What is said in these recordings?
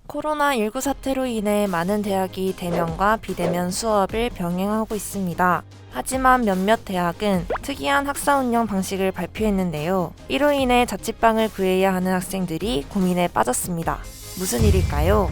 코로나19 사태로 인해 많은 대학이 대면과 비대면 수업을 병행하고 있습니다. 하지만 몇몇 대학은 특이한 학사 운영 방식을 발표했는데요. 이로 인해 자취방을 구해야 하는 학생들이 고민에 빠졌습니다. 무슨 일일까요?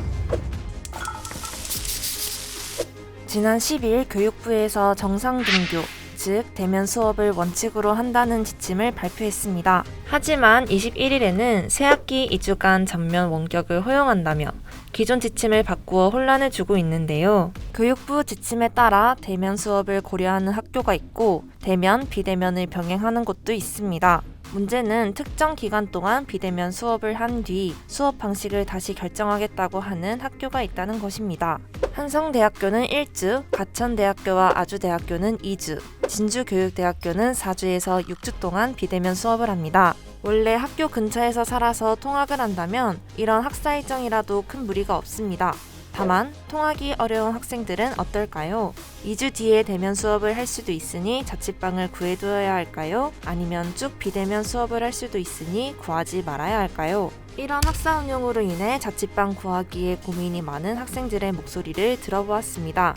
지난 10일 교육부에서 정상등교, 즉 대면 수업을 원칙으로 한다는 지침을 발표했습니다. 하지만 21일에는 새학기 2주간 전면 원격을 허용한다며 기존 지침을 바꾸어 혼란을 주고 있는데요. 교육부 지침에 따라 대면 수업을 고려하는 학교가 있고 대면, 비대면을 병행하는 곳도 있습니다. 문제는 특정 기간 동안 비대면 수업을 한 뒤 수업 방식을 다시 결정하겠다고 하는 학교가 있다는 것입니다. 한성대학교는 1주, 가천대학교와 아주대학교는 2주, 진주교육대학교는 4주에서 6주 동안 비대면 수업을 합니다. 원래 학교 근처에서 살아서 통학을 한다면 이런 학사 일정이라도 큰 무리가 없습니다. 다만 통학이 어려운 학생들은 어떨까요? 2주 뒤에 대면 수업을 할 수도 있으니 자취방을 구해두어야 할까요? 아니면 쭉 비대면 수업을 할 수도 있으니 구하지 말아야 할까요? 이런 학사 운영으로 인해 자취방 구하기에 고민이 많은 학생들의 목소리를 들어보았습니다.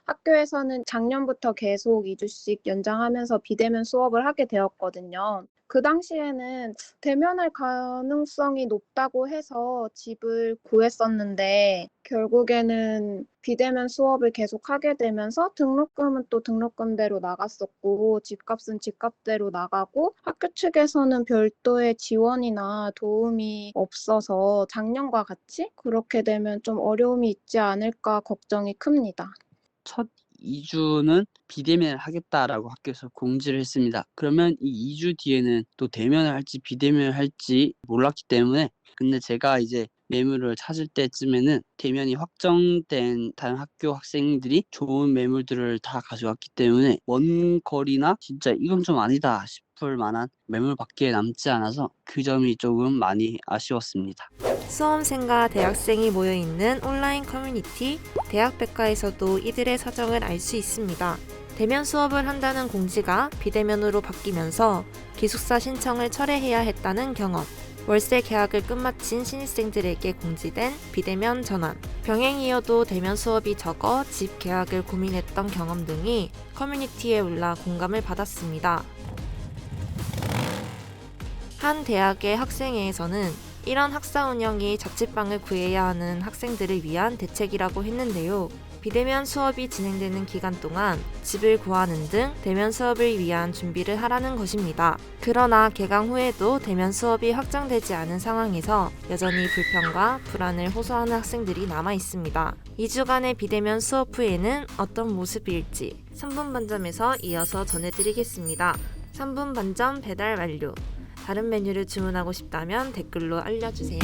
학교에서는 작년부터 계속 2주씩 연장하면서 비대면 수업을 하게 되었거든요. 그 당시에는 대면할 가능성이 높다고 해서 집을 구했었는데 결국에는 비대면 수업을 계속 하게 되면서 등록금은 또 등록금대로 나갔었고 집값은 집값대로 나가고 학교 측에서는 별도의 지원이나 도움이 없어서 작년과 같이 그렇게 되면 좀 어려움이 있지 않을까 걱정이 큽니다. 첫 2주는 비대면을 하겠다라고 학교에서 공지를 했습니다. 그러면 이 2주 뒤에는 또 대면을 할지 비대면을 할지 몰랐기 때문에 근데 제가 이제 매물을 찾을 때쯤에는 대면이 확정된 다른 학교 학생들이 좋은 매물들을 다 가져왔기 때문에 먼 거리나 진짜 이건 좀 아니다 싶을 만한 매물밖에 남지 않아서 그 점이 조금 많이 아쉬웠습니다. 수험생과 대학생이 모여있는 온라인 커뮤니티 대학백과에서도 이들의 사정을 알 수 있습니다. 대면 수업을 한다는 공지가 비대면으로 바뀌면서 기숙사 신청을 철회해야 했다는 경험, 월세 계약을 끝마친 신입생들에게 공지된 비대면 전환, 병행이어도 대면 수업이 적어 집 계약을 고민했던 경험 등이 커뮤니티에 올라 공감을 받았습니다. 한 대학의 학생회에서는 이런 학사 운영이 자취방을 구해야 하는 학생들을 위한 대책이라고 했는데요. 비대면 수업이 진행되는 기간 동안 집을 구하는 등 대면 수업을 위한 준비를 하라는 것입니다. 그러나 개강 후에도 대면 수업이 확정되지 않은 상황에서 여전히 불편과 불안을 호소하는 학생들이 남아 있습니다. 2주간의 비대면 수업 후에는 어떤 모습일지 3분 반점에서 이어서 전해드리겠습니다. 3분 반점 배달 완료. 다른 메뉴를 주문하고 싶다면 댓글로 알려주세요.